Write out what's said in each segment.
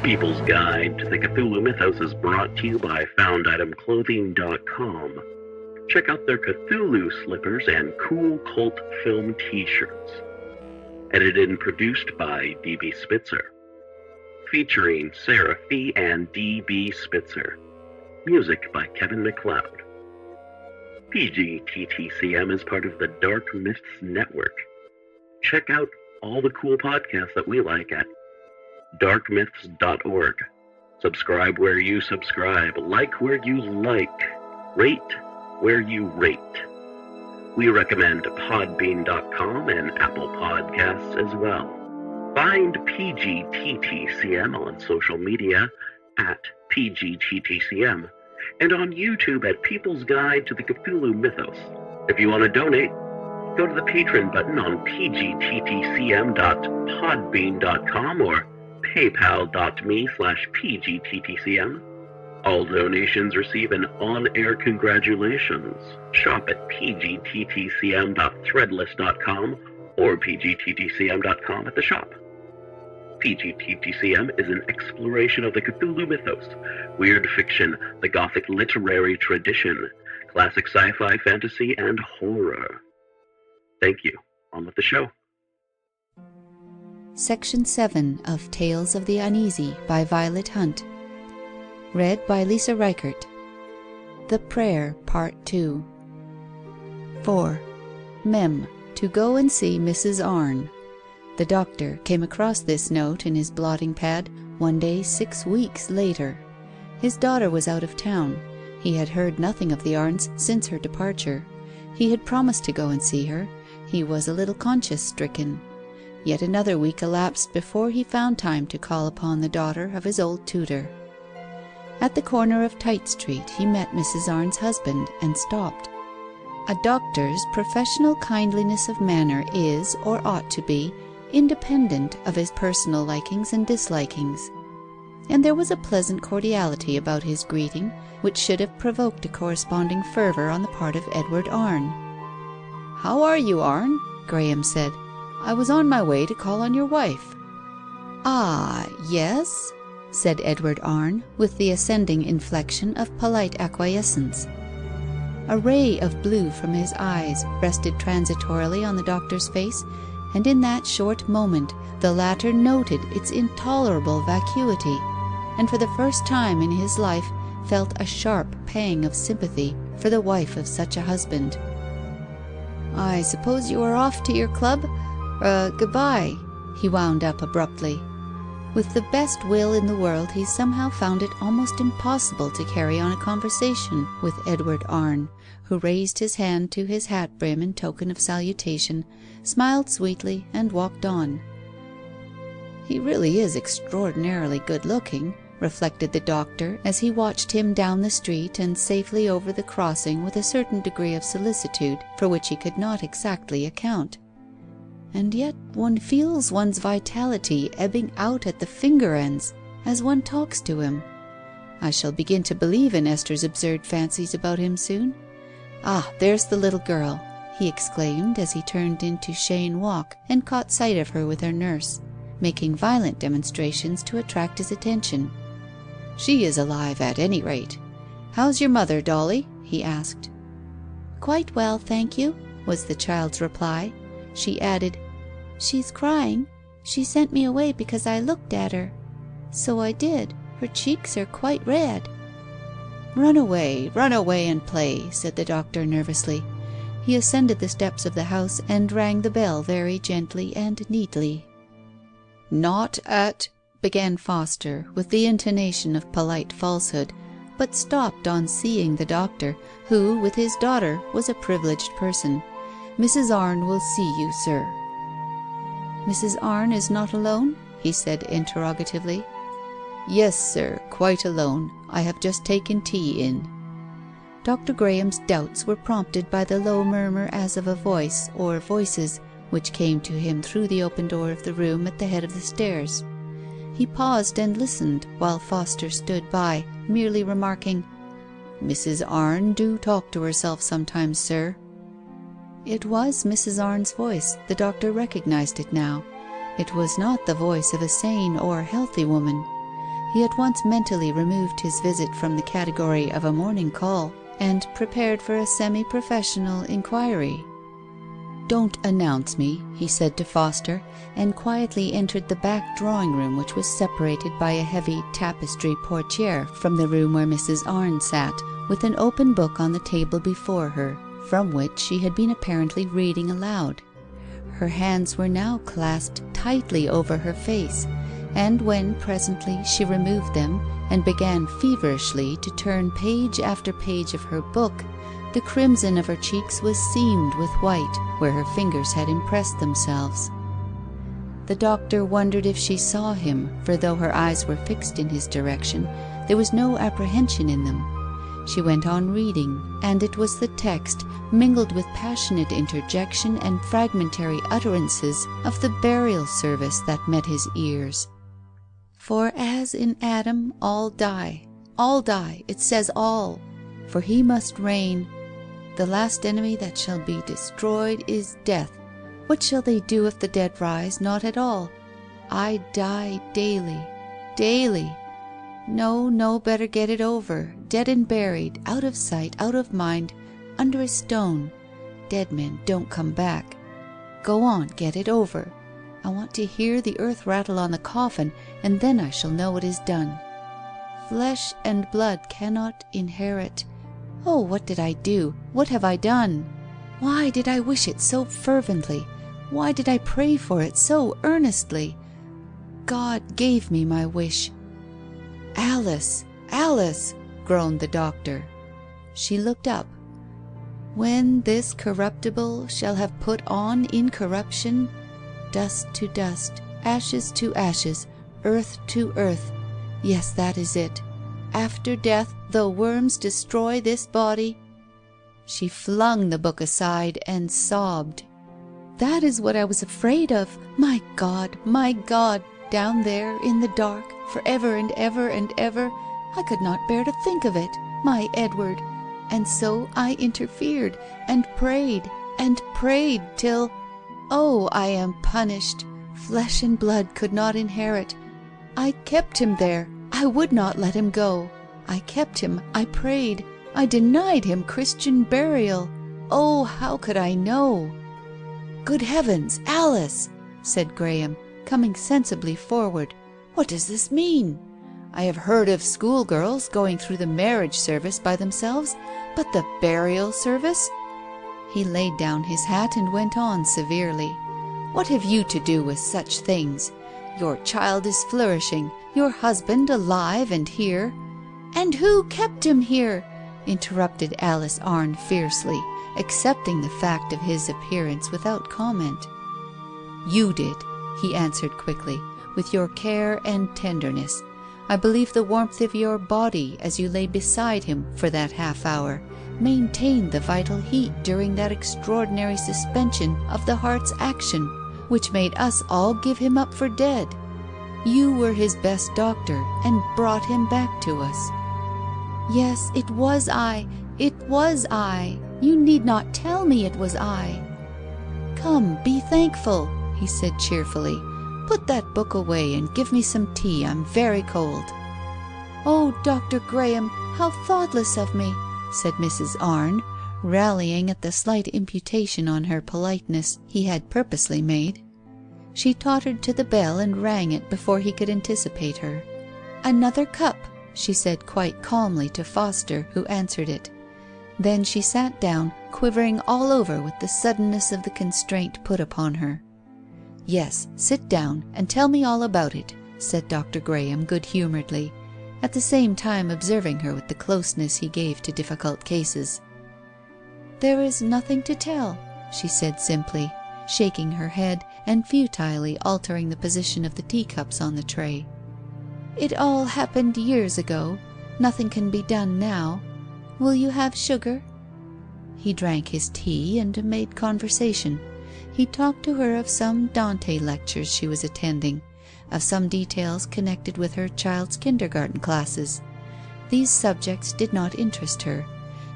People's Guide to the Cthulhu Mythos is brought to you by FoundItemClothing.com. Check out their Cthulhu slippers and cool cult film t-shirts. Edited and produced by D.B. Spitzer. Featuring Sara and D.B. Spitzer. Music by Kevin MacLeod. PGTTCM is part of the Dark Myths Network. Check out all the cool podcasts that we like at darkmyths.org. Subscribe where you subscribe, like where you like, rate where you rate. We recommend podbean.com and Apple Podcasts as well. Find PGTTCM on social media at PGTTCM and on YouTube at People's Guide to the Cthulhu Mythos. If you want to donate, go to the Patreon button on pgttcm.podbean.com or paypal.me/pgttcm. All donations receive an on-air congratulations. Shop at pgttcm.threadless.com or pgttcm.com at the shop. PGTTCM is an exploration of the Cthulhu mythos, weird fiction, the Gothic literary tradition, classic sci-fi, fantasy, and horror. Thank you. On with the show. Section 7 of Tales of the Uneasy by Violet Hunt. Read by Lisa Reichert. The Prayer, Part 2. 4. Mem. To go and see Mrs. Arne. The doctor came across this note in his blotting pad one day 6 weeks later. His daughter was out of town. He had heard nothing of the Arnes since her departure. He had promised to go and see her. He was a little conscience-stricken. Yet another week elapsed before he found time to call upon the daughter of his old tutor. At the corner of Tite Street he met Mrs. Arne's husband and stopped. A doctor's professional kindliness of manner is, or ought to be, independent of his personal likings and dislikings. And there was a pleasant cordiality about his greeting which should have provoked a corresponding fervour on the part of Edward Arne. "How are you, Arne?" Graham said. "I was on my way to call on your wife." "Ah, yes?" said Edward Arne, with the ascending inflection of polite acquiescence. A ray of blue from his eyes rested transitorily on the doctor's face, and in that short moment the latter noted its intolerable vacuity, and for the first time in his life felt a sharp pang of sympathy for the wife of such a husband. "I suppose you are off to your club? Goodbye," he wound up abruptly. With the best will in the world he somehow found it almost impossible to carry on a conversation with Edward Arne, who raised his hand to his hat brim in token of salutation, smiled sweetly, and walked on. "He really is extraordinarily good-looking," reflected the doctor as he watched him down the street and safely over the crossing with a certain degree of solicitude for which he could not exactly account. "And yet one feels one's vitality ebbing out at the finger ends as one talks to him. I shall begin to believe in Esther's absurd fancies about him soon. Ah, there's the little girl," he exclaimed as he turned into Cheyne Walk and caught sight of her with her nurse, making violent demonstrations to attract his attention. "She is alive at any rate. How's your mother, Dolly?" he asked. "Quite well, thank you," was the child's reply. She added, "She's crying. She sent me away because I looked at her. So I did. Her cheeks are quite red." run away and play," said the doctor nervously. He ascended the steps of the house and rang the bell very gently and neatly. "Not at—" began Foster, with the intonation of polite falsehood, but stopped on seeing the doctor, who, with his daughter, was a privileged person. "Mrs. Arne will see you, sir." "Mrs. Arne is not alone?" he said interrogatively. "Yes, sir, quite alone. I have just taken tea in." Dr. Graham's doubts were prompted by the low murmur as of a voice, or voices, which came to him through the open door of the room at the head of the stairs. He paused and listened, while Foster stood by, merely remarking, "Mrs. Arne do talk to herself sometimes, sir." It was Mrs. Arne's voice. The doctor recognized it now. It was not the voice of a sane or healthy woman. He at once mentally removed his visit from the category of a morning call and prepared for a semi-professional inquiry. "Don't announce me," he said to Foster, and quietly entered the back drawing-room, which was separated by a heavy tapestry portière from the room where Mrs. Arne sat, with an open book on the table before her, from which she had been apparently reading aloud. Her hands were now clasped tightly over her face, and when presently she removed them and began feverishly to turn page after page of her book, the crimson of her cheeks was seamed with white where her fingers had impressed themselves. The doctor wondered if she saw him, for though her eyes were fixed in his direction, there was no apprehension in them. She went on reading, and it was the text, mingled with passionate interjection and fragmentary utterances, of the burial service that met his ears. "For as in Adam all die, it says all, for he must reign. The last enemy that shall be destroyed is death. What shall they do if the dead rise not at all? I die daily, daily. No, better get it over. Dead and buried, out of sight, out of mind, under a stone. Dead men don't come back. Go on, get it over. I want to hear the earth rattle on the coffin, and then I shall know it is done. Flesh and blood cannot inherit. Oh, what did I do? What have I done? Why did I wish it so fervently? Why did I pray for it so earnestly? God gave me my wish." "Alice, Alice!" groaned the doctor. She looked up. "When this corruptible shall have put on incorruption, dust to dust, ashes to ashes, earth to earth. Yes, that is it. After death, though worms destroy this body." She flung the book aside and sobbed. "That is what I was afraid of. My God, down there in the dark, for ever and ever and ever. I could not bear to think of it. My Edward. And so I interfered and prayed till... Oh, I am punished. Flesh and blood could not inherit. I kept him there. I would not let him go. I kept him. I prayed. I denied him Christian burial. Oh, how could I know?" "Good heavens, Alice!" said Graham, coming sensibly forward. "What does this mean? I have heard of schoolgirls going through the marriage service by themselves, but the burial service?" He laid down his hat and went on severely. "What have you to do with such things? Your child is flourishing, your husband alive and here—" "And who kept him here?" interrupted Alice Arne fiercely, accepting the fact of his appearance without comment. "You did," he answered quickly, "with your care and tenderness. I believe the warmth of your body as you lay beside him for that half hour maintained the vital heat during that extraordinary suspension of the heart's action, which made us all give him up for dead. You were his best doctor and brought him back to us." "Yes, it was I. You need not tell me it was I." "Come, be thankful," he said cheerfully. "Put that book away and give me some tea. I'm very cold." "Oh, Dr. Graham, how thoughtless of me," said Mrs. Arne, rallying at the slight imputation on her politeness he had purposely made. She tottered to the bell and rang it before he could anticipate her. "Another cup," she said quite calmly to Foster, who answered it. Then she sat down, quivering all over with the suddenness of the constraint put upon her. "Yes, sit down and tell me all about it," said Dr. Graham good-humouredly, at the same time observing her with the closeness he gave to difficult cases. "There is nothing to tell," she said simply, shaking her head and futilely altering the position of the teacups on the tray. "It all happened years ago. Nothing can be done now. Will you have sugar?" He drank his tea and made conversation. He talked to her of some Dante lectures she was attending, of some details connected with her child's kindergarten classes. These subjects did not interest her.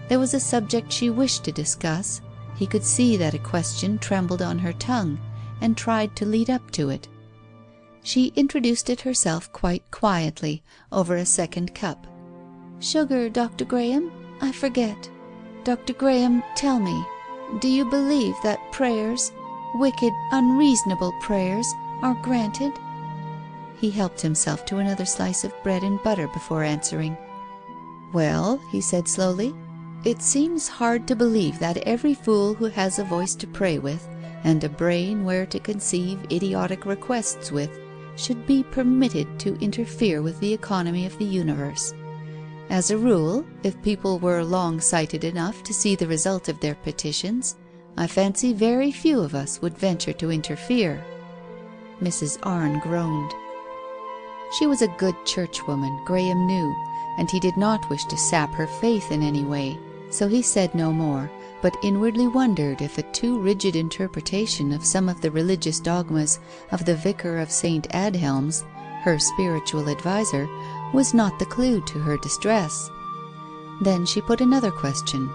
There was a subject she wished to discuss. He could see that a question trembled on her tongue, and tried to lead up to it. She introduced it herself quite quietly, over a second cup. "Sugar, Dr. Graham? I forget. Dr. Graham, tell me, do you believe that prayers, wicked, unreasonable prayers, are granted?" He helped himself to another slice of bread and butter before answering. "Well," he said slowly, "it seems hard to believe that every fool who has a voice to pray with, and a brain where to conceive idiotic requests with, should be permitted to interfere with the economy of the universe. As a rule, if people were long-sighted enough to see the result of their petitions, I fancy very few of us would venture to interfere." Mrs. Arne groaned. She was a good churchwoman, Graham knew, and he did not wish to sap her faith in any way, so he said no more, but inwardly wondered if a too rigid interpretation of some of the religious dogmas of the Vicar of St. Adhelm's, her spiritual adviser, was not the clue to her distress. Then she put another question.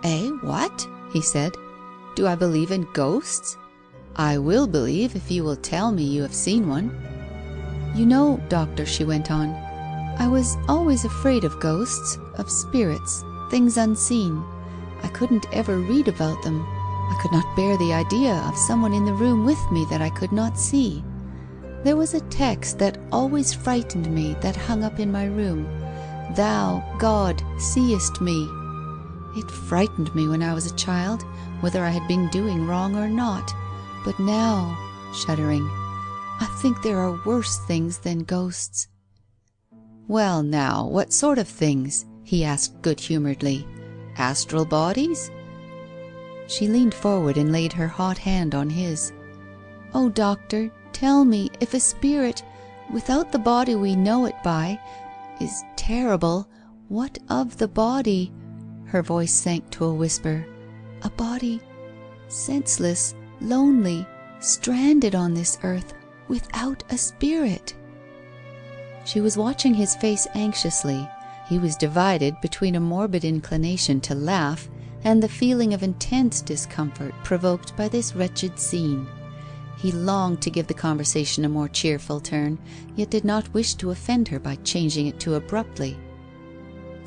"Eh, what?" he said. "Do I believe in ghosts? I will believe if you will tell me you have seen one." "You know, doctor," she went on, "I was always afraid of ghosts, of spirits, things unseen. I couldn't ever read about them. I could not bear the idea of someone in the room with me that I could not see. There was a text that always frightened me that hung up in my room. 'Thou, God, seest me.' It frightened me when I was a child, whether I had been doing wrong or not. But now," shuddering, "I think there are worse things than ghosts." "Well now, what sort of things?" he asked good-humouredly. "Astral bodies?" She leaned forward and laid her hot hand on his. "Oh, doctor, tell me, if a spirit, without the body we know it by, is terrible, what of the body?" Her voice sank to a whisper. "A body senseless, lonely, stranded on this earth, without a spirit." She was watching his face anxiously. He was divided between a morbid inclination to laugh and the feeling of intense discomfort provoked by this wretched scene. He longed to give the conversation a more cheerful turn, yet did not wish to offend her by changing it too abruptly.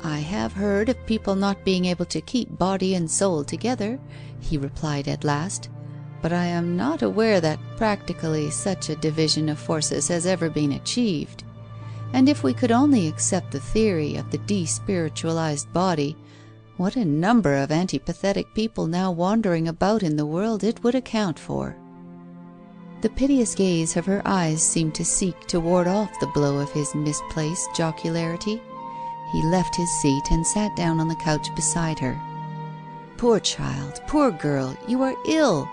"I have heard of people not being able to keep body and soul together," he replied at last, "but I am not aware that practically such a division of forces has ever been achieved. And if we could only accept the theory of the despiritualized body, what a number of antipathetic people now wandering about in the world it would account for." The piteous gaze of her eyes seemed to seek to ward off the blow of his misplaced jocularity. He left his seat and sat down on the couch beside her. "Poor child, poor girl, you are ill.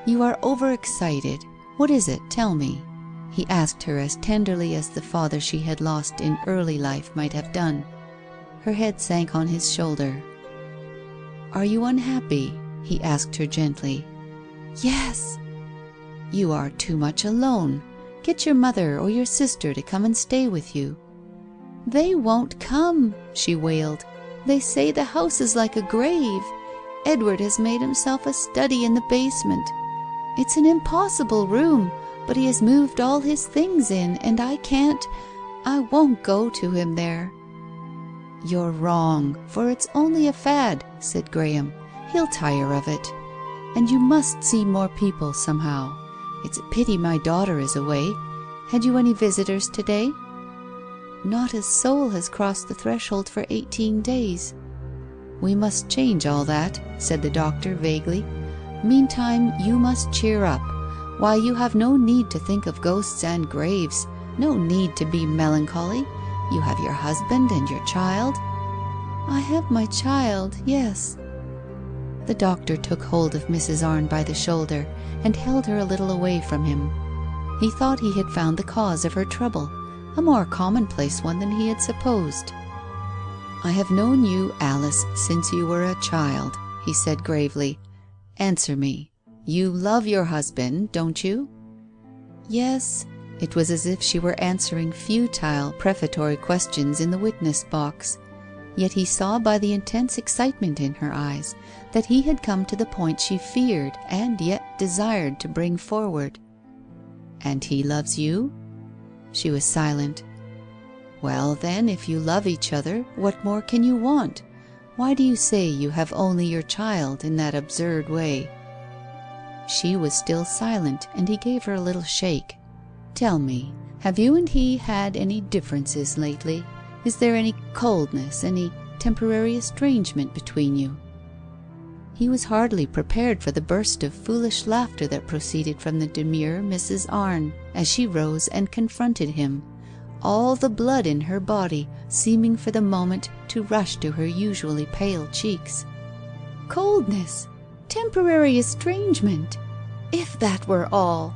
You are overexcited. What is it? Tell me," he asked her as tenderly as the father she had lost in early life might have done. Her head sank on his shoulder. "Are you unhappy?" he asked her gently. "Yes." "You are too much alone. Get your mother or your sister to come and stay with you." "They won't come," she wailed. "They say the house is like a grave. Edward has made himself a study in the basement. It's an impossible room, but he has moved all his things in, and I won't go to him there." "You're wrong, for it's only a fad," said Graham. "He'll tire of it. And you must see more people somehow. It's a pity my daughter is away. Had you any visitors today?" "Not a soul has crossed the threshold for 18 days." "We must change all that," said the doctor vaguely. "Meantime, you must cheer up. Why, you have no need to think of ghosts and graves, no need to be melancholy. You have your husband and your child." "I have my child, yes." The doctor took hold of Mrs. Arne by the shoulder and held her a little away from him. He thought he had found the cause of her trouble, a more commonplace one than he had supposed. "I have known you, Alice, since you were a child," he said gravely. "Answer me. You love your husband, don't you?" "Yes." It was as if she were answering futile prefatory questions in the witness box. Yet he saw by the intense excitement in her eyes that he had come to the point she feared and yet desired to bring forward. And he loves you?" She was silent. "Well, then, if you love each other, what more can you want? Why do you say you have only your child in that absurd way?" She was still silent, and he gave her a little shake. "Tell me, have you and he had any differences lately? Is there any coldness, any temporary estrangement between you?" He was hardly prepared for the burst of foolish laughter that proceeded from the demure Mrs. Arne, as she rose and confronted him, all the blood in her body seeming for the moment to rush to her usually pale cheeks. Coldness! Temporary estrangement! If that were all!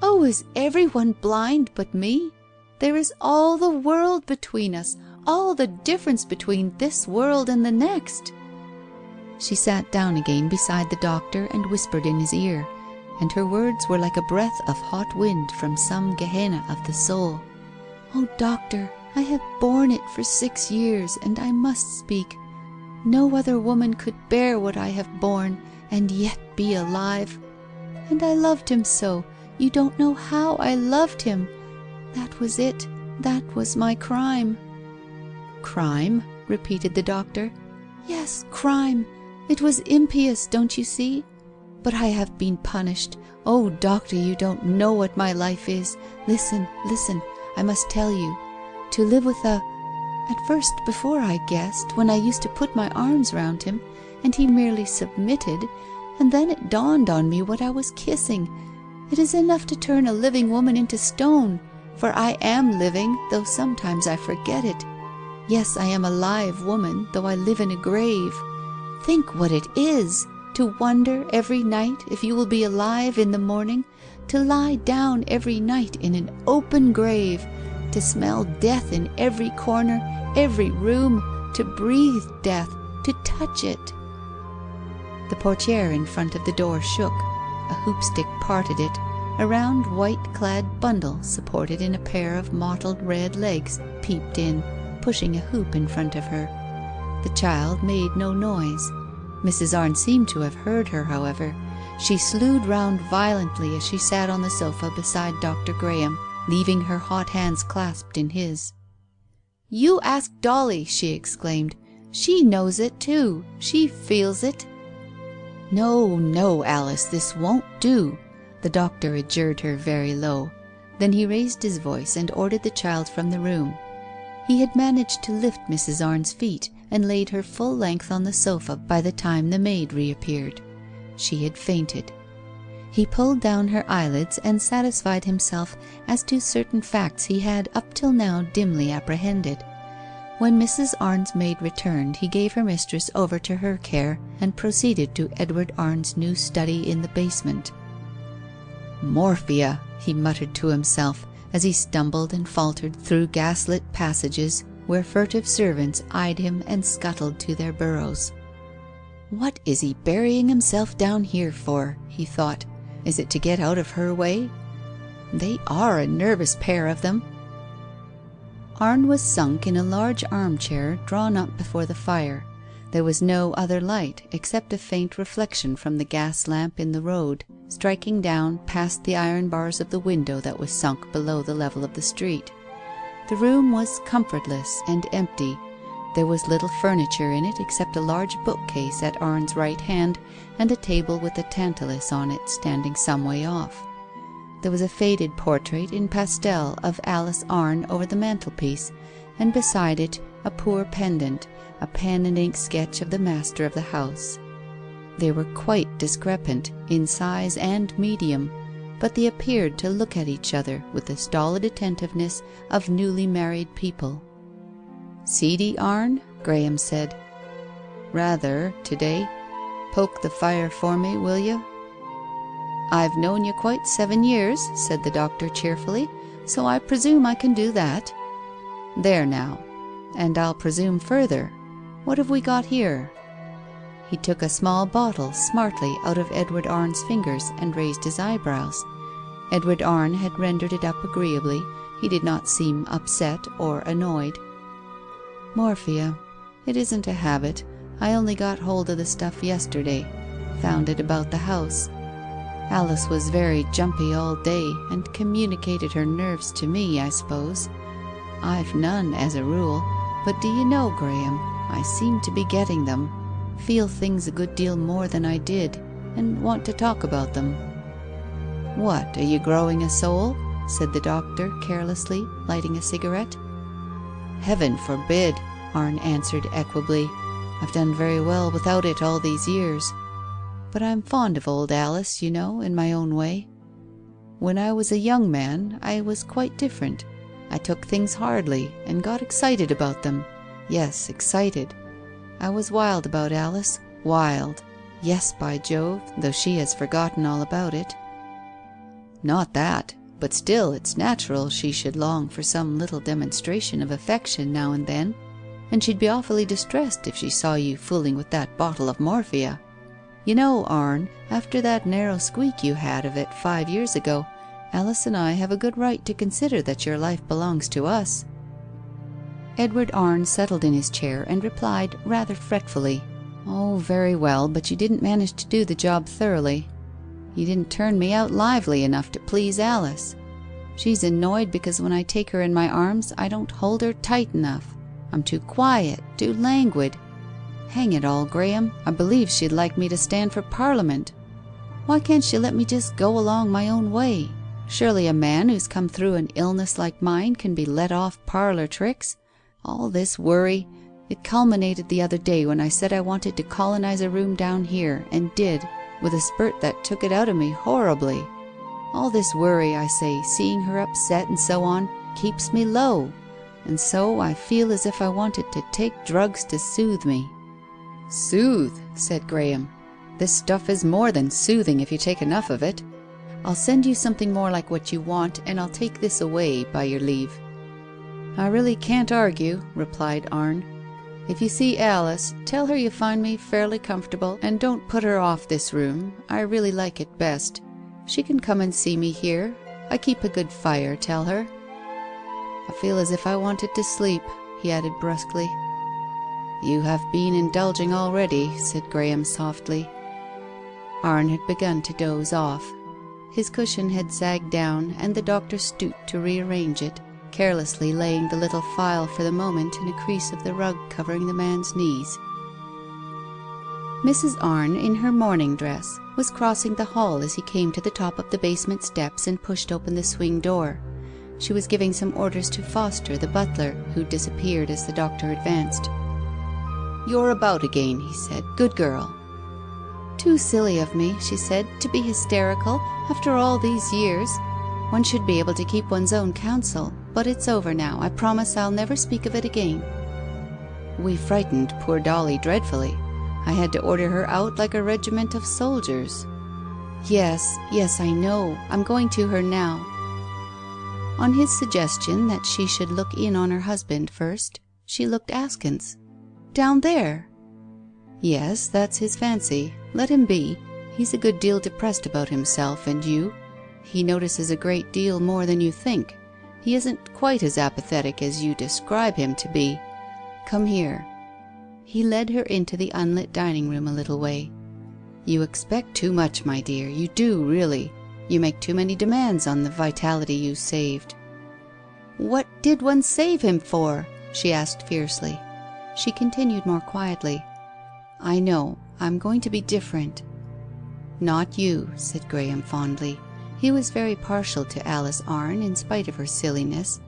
Oh, is everyone blind but me? There is all the world between us, all the difference between this world and the next. She sat down again beside the doctor and whispered in his ear, and her words were like a breath of hot wind from some Gehenna of the soul. "Oh, doctor, I have borne it for 6 years, and I must speak. No other woman could bear what I have borne, and yet be alive. And I loved him so. You don't know how I loved him. That was it. That was my crime." "Crime?" repeated the doctor. "Yes, crime. It was impious, don't you see? But I have been punished. Oh, doctor, you don't know what my life is. Listen, listen, I must tell you. To live with at first, before I guessed, when I used to put my arms round him, and he merely submitted, and then it dawned on me what I was kissing. It is enough to turn a living woman into stone, for I am living, though sometimes I forget it. Yes, I am a live woman, though I live in a grave. Think what it is, to wonder every night if you will be alive in the morning, to lie down every night in an open grave, to smell death in every corner, every room, to breathe death, to touch it." The portière in front of the door shook. A hoopstick parted it. A round white-clad bundle, supported in a pair of mottled red legs, peeped in, pushing a hoop in front of her. The child made no noise. Mrs. Arne seemed to have heard her, however. She slewed round violently as she sat on the sofa beside Dr. Graham, leaving her hot hands clasped in his. "You ask Dolly," she exclaimed. "She knows it too. She feels it." "No, no, Alice, this won't do," the doctor adjured her very low. Then he raised his voice and ordered the child from the room. He had managed to lift Mrs. Arne's feet and laid her full length on the sofa by the time the maid reappeared. She had fainted. He pulled down her eyelids and satisfied himself as to certain facts he had up till now dimly apprehended. When Mrs. Arne's maid returned, he gave her mistress over to her care and proceeded to Edward Arne's new study in the basement. "Morphia," he muttered to himself, as he stumbled and faltered through gaslit passages where furtive servants eyed him and scuttled to their burrows. "What is he burying himself down here for?" he thought. "Is it to get out of her way? They are a nervous pair of them." Arne was sunk in a large armchair drawn up before the fire. There was no other light except a faint reflection from the gas lamp in the road, striking down past the iron bars of the window that was sunk below the level of the street. The room was comfortless and empty. There was little furniture in it except a large bookcase at Arne's right hand and a table with a tantalus on it standing some way off. There was a faded portrait in pastel of Alice Arne over the mantelpiece, and beside it a poor pendant, a pen and ink sketch of the master of the house. They were quite discrepant in size and medium, but they appeared to look at each other with the stolid attentiveness of newly married people. "Seedy, Arne?" Graham said. "Rather, to-day. Poke the fire for me, will you?" "I've known you quite 7 years," said the doctor cheerfully, "so I presume I can do that." "There now. And I'll presume further. What have we got here?" He took a small bottle smartly out of Edward Arne's fingers and raised his eyebrows. Edward Arne had rendered it up agreeably. He did not seem upset or annoyed. "Morphia. It isn't a habit. I only got hold of the stuff yesterday. Found it about the house." Alice was very jumpy all day and communicated her nerves to me, I suppose. I've none, as a rule, but do you know, Graham, I seem to be getting them. Feel things a good deal more than I did, and want to talk about them. What, are you growing a soul? Said the doctor carelessly, lighting a cigarette. Heaven forbid, Arne answered equably. I've done very well without it all these years. But I'm fond of old Alice, you know, in my own way. When I was a young man, I was quite different. I took things hardly and got excited about them. Yes, excited. I was wild about Alice. Wild. Yes, by Jove, though she has forgotten all about it. Not that, but still it's natural she should long for some little demonstration of affection now and then, and she'd be awfully distressed if she saw you fooling with that bottle of morphia. You know, Arne, after that narrow squeak you had of it 5 years ago, Alice and I have a good right to consider that your life belongs to us." Edward Arne settled in his chair and replied rather fretfully, "Oh, very well, but you didn't manage to do the job thoroughly. You didn't turn me out lively enough to please Alice. She's annoyed because when I take her in my arms I don't hold her tight enough. I'm too quiet, too languid. Hang it all, Graham, I believe she'd like me to stand for Parliament. Why can't she let me just go along my own way? Surely a man who's come through an illness like mine can be let off parlour tricks. All this worry, it culminated the other day when I said I wanted to colonize a room down here, and did, with a spurt that took it out of me horribly. All this worry, I say, seeing her upset and so on, keeps me low, and so I feel as if I wanted to take drugs to soothe me." "Soothe," said Graham. "This stuff is more than soothing if you take enough of it. I'll send you something more like what you want, and I'll take this away, by your leave." "I really can't argue," replied Arne. "If you see Alice, tell her you find me fairly comfortable, and don't put her off this room. I really like it best. She can come and see me here. I keep a good fire, tell her. I feel as if I wanted to sleep," he added brusquely. "You have been indulging already," said Graham softly. Arne had begun to doze off. His cushion had sagged down, and the doctor stooped to rearrange it, carelessly laying the little phial for the moment in a crease of the rug covering the man's knees. Mrs. Arne, in her morning dress, was crossing the hall as he came to the top of the basement steps and pushed open the swing door. She was giving some orders to Foster, the butler, who disappeared as the doctor advanced. "You're about again," he said. "Good girl." "Too silly of me," she said, "to be hysterical after all these years. One should be able to keep one's own counsel. But it's over now. I promise I'll never speak of it again." "We frightened poor Dolly dreadfully. I had to order her out like a regiment of soldiers." Yes, I know. I'm going to her now." On his suggestion that she should look in on her husband first, she looked askance. "Down there?" "Yes, that's his fancy. Let him be. He's a good deal depressed about himself and you. He notices a great deal more than you think. He isn't quite as apathetic as you describe him to be. Come here." He led her into the unlit dining room a little way. "You expect too much, my dear. You do, really. You make too many demands on the vitality you saved." "What did one save him for?" she asked fiercely. She continued more quietly. "I know. I'm going to be different." "Not you," said Graham fondly. He was very partial to Alice Arne in spite of her silliness.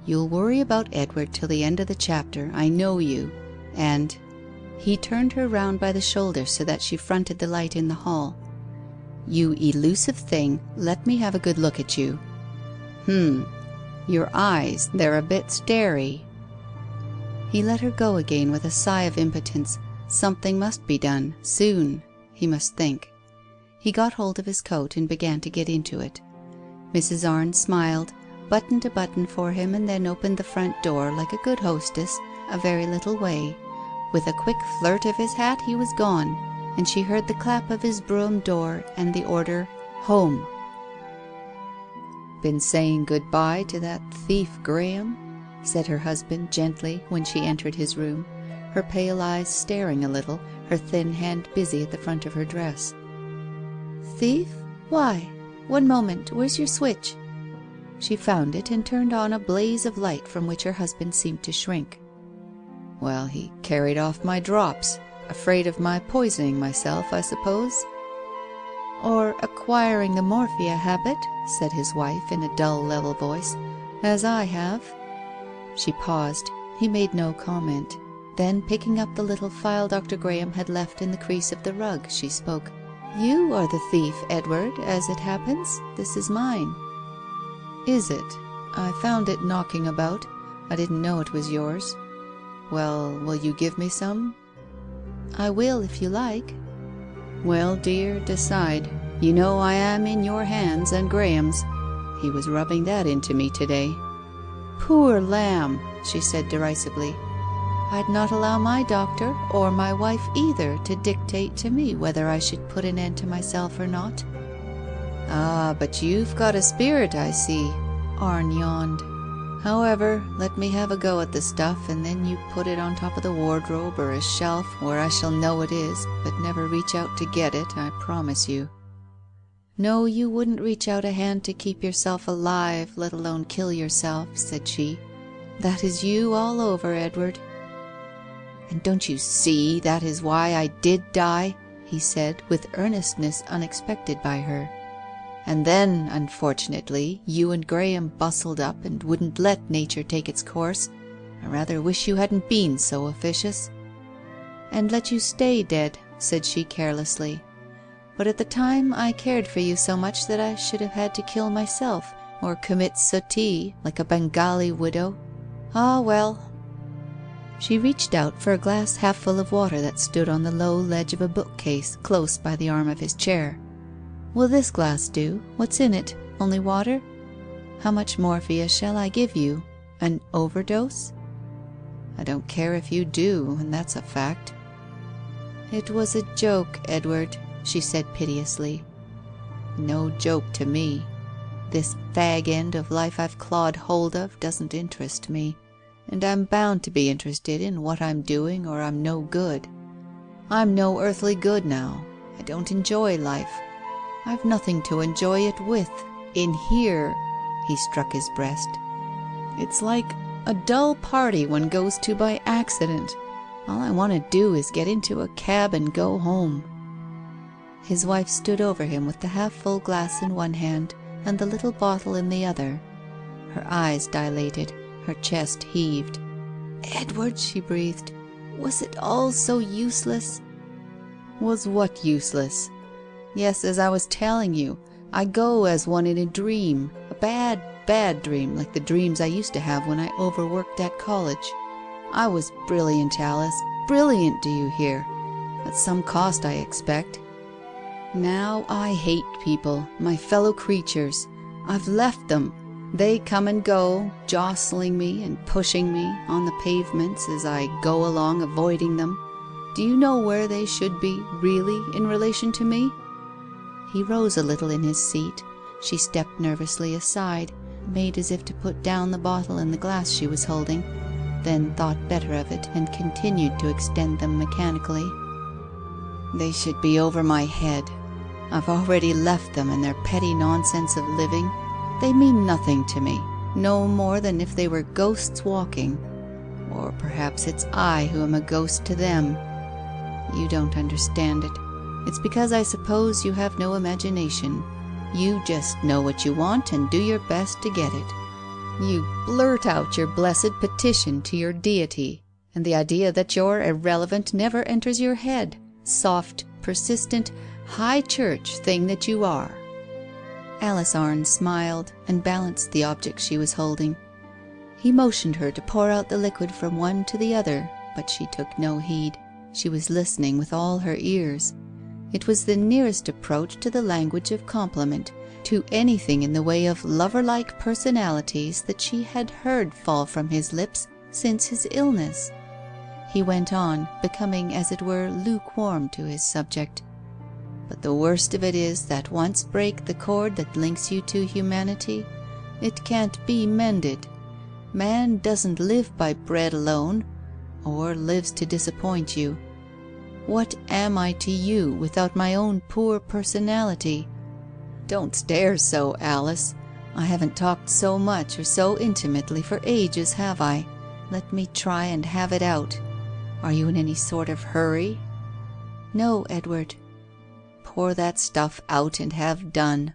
"You'll worry about Edward till the end of the chapter. I know you. And—" He turned her round by the shoulder so that she fronted the light in the hall. "You elusive thing, let me have a good look at you. Your eyes, they're a bit starey." He let her go again with a sigh of impotence. Something must be done, soon. He must think. He got hold of his coat and began to get into it. Mrs. Arne smiled, buttoned a button for him, and then opened the front door like a good hostess, a very little way. With a quick flirt of his hat he was gone, and she heard the clap of his brougham door and the order, "Home." "Been saying good-bye to that thief, Graham?" said her husband gently when she entered his room, her pale eyes staring a little, her thin hand busy at the front of her dress. "Thief? Why? One moment, where's your switch? She found it and turned on a blaze of light from which her husband seemed to shrink. Well, he carried off my drops. Afraid of my poisoning myself, I suppose. Or acquiring the morphia habit, said his wife in a dull, level voice, as I have. She paused. He made no comment. Then, picking up the little file Dr. Graham had left in the crease of the rug, she spoke. You are the thief, Edward, as it happens. This is mine. Is it? I found it knocking about. I didn't know it was yours. Well, will you give me some? I will, if you like. Well, dear, decide. You know I am in your hands and Graham's. He was rubbing that into me today. Poor lamb, she said derisively. I'd not allow my doctor, or my wife either, to dictate to me whether I should put an end to myself or not. Ah, but you've got a spirit, I see. Arne yawned. However, let me have a go at the stuff, and then you put it on top of the wardrobe or a shelf where I shall know it is, but never reach out to get it, I promise you. No, you wouldn't reach out a hand to keep yourself alive, let alone kill yourself, said she. That is you all over, Edward. And don't you see that is why I did die? He said, with earnestness unexpected by her. And then, unfortunately, you and Graham bustled up and wouldn't let nature take its course. I rather wish you hadn't been so officious. And let you stay dead, said she carelessly. But at the time I cared for you so much that I should have had to kill myself, or commit suttee, like a Bengali widow. Ah, well. She reached out for a glass half full of water that stood on the low ledge of a bookcase close by the arm of his chair. Will this glass do? What's in it? Only water? How much morphia shall I give you? An overdose? I don't care if you do, and that's a fact. It was a joke, Edward, she said piteously. No joke to me. This fag end of life I've clawed hold of doesn't interest me, and I'm bound to be interested in what I'm doing or I'm no good. I'm no earthly good now. I don't enjoy life. I've nothing to enjoy it with. In here, he struck his breast. It's like a dull party one goes to by accident. All I want to do is get into a cab and go home. His wife stood over him with the half-full glass in one hand and the little bottle in the other. Her eyes dilated, her chest heaved. Edward, she breathed, was it all so useless? Was what useless? Yes, as I was telling you, I go as one in a dream, a bad, bad dream, like the dreams I used to have when I overworked at college. I was brilliant, Alice, brilliant, do you hear? At some cost, I expect. Now I hate people, my fellow creatures. I've left them. They come and go, jostling me and pushing me on the pavements as I go along avoiding them. Do you know where they should be, really, in relation to me? He rose a little in his seat. She stepped nervously aside, made as if to put down the bottle and the glass she was holding, then thought better of it and continued to extend them mechanically. They should be over my head. I've already left them and their petty nonsense of living. They mean nothing to me, no more than if they were ghosts walking. Or perhaps it's I who am a ghost to them. You don't understand it. It's because I suppose you have no imagination. You just know what you want and do your best to get it. You blurt out your blessed petition to your deity, and the idea that you're irrelevant never enters your head. Soft, persistent, high church thing that you are. Alice Arne smiled and balanced the object she was holding. He motioned her to pour out the liquid from one to the other, but she took no heed. She was listening with all her ears. It was the nearest approach to the language of compliment, to anything in the way of lover-like personalities that she had heard fall from his lips since his illness. He went on, becoming, as it were, lukewarm to his subject. But the worst of it is that once break the cord that links you to humanity, it can't be mended. Man doesn't live by bread alone, or lives to disappoint you. What am I to you without my own poor personality? Don't stare so, Alice. I haven't talked so much or so intimately for ages, have I? Let me try and have it out. Are you in any sort of hurry?" "No, Edward." "Pour that stuff out and have done.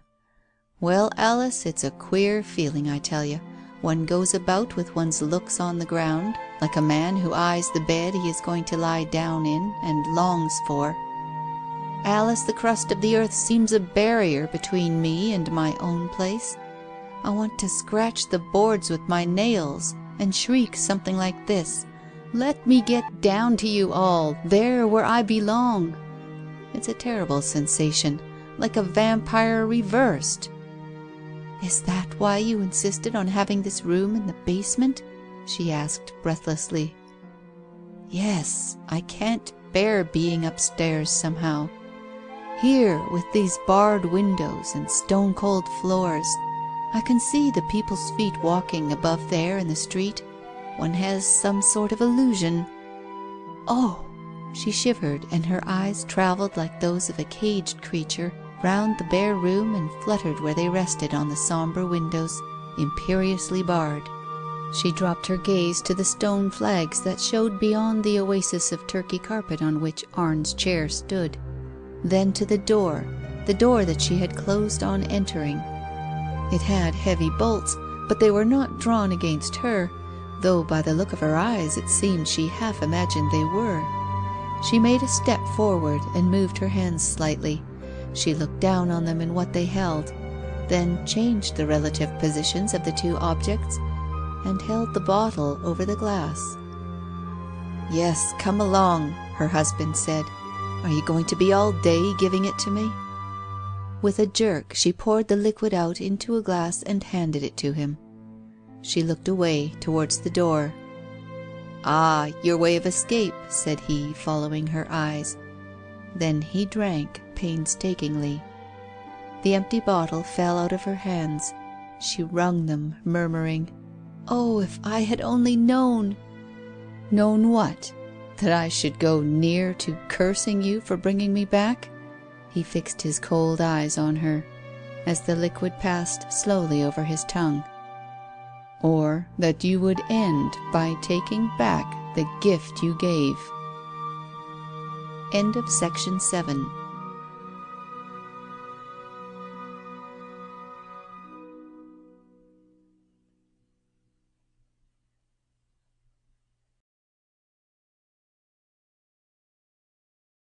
Well, Alice, it's a queer feeling, I tell you. One goes about with one's looks on the ground, like a man who eyes the bed he is going to lie down in and longs for. Alice, the crust of the earth seems a barrier between me and my own place. I want to scratch the boards with my nails and shriek something like this: 'Let me get down to you all, there where I belong.' It's a terrible sensation, like a vampire reversed." "Is that why you insisted on having this room in the basement?" she asked breathlessly. "Yes, I can't bear being upstairs somehow. Here, with these barred windows and stone-cold floors, I can see the people's feet walking above there in the street. One has some sort of illusion. Oh!" She shivered, and her eyes travelled like those of a caged creature round the bare room and fluttered where they rested on the sombre windows, imperiously barred. She dropped her gaze to the stone flags that showed beyond the oasis of Turkey carpet on which Arne's chair stood. Then to the door that she had closed on entering. It had heavy bolts, but they were not drawn against her, though by the look of her eyes it seemed she half imagined they were. She made a step forward and moved her hands slightly. She looked down on them and what they held, then changed the relative positions of the two objects and held the bottle over the glass. "Yes, come along," her husband said. "Are you going to be all day giving it to me?" With a jerk she poured the liquid out into a glass and handed it to him. She looked away towards the door. "Ah, your way of escape," said he, following her eyes. Then he drank painstakingly. The empty bottle fell out of her hands. She wrung them, murmuring, "Oh, if I had only known!" "Known what? That I should go near to cursing you for bringing me back?" He fixed his cold eyes on her, as the liquid passed slowly over his tongue. "Or that you would end by taking back the gift you gave?" End of section 7.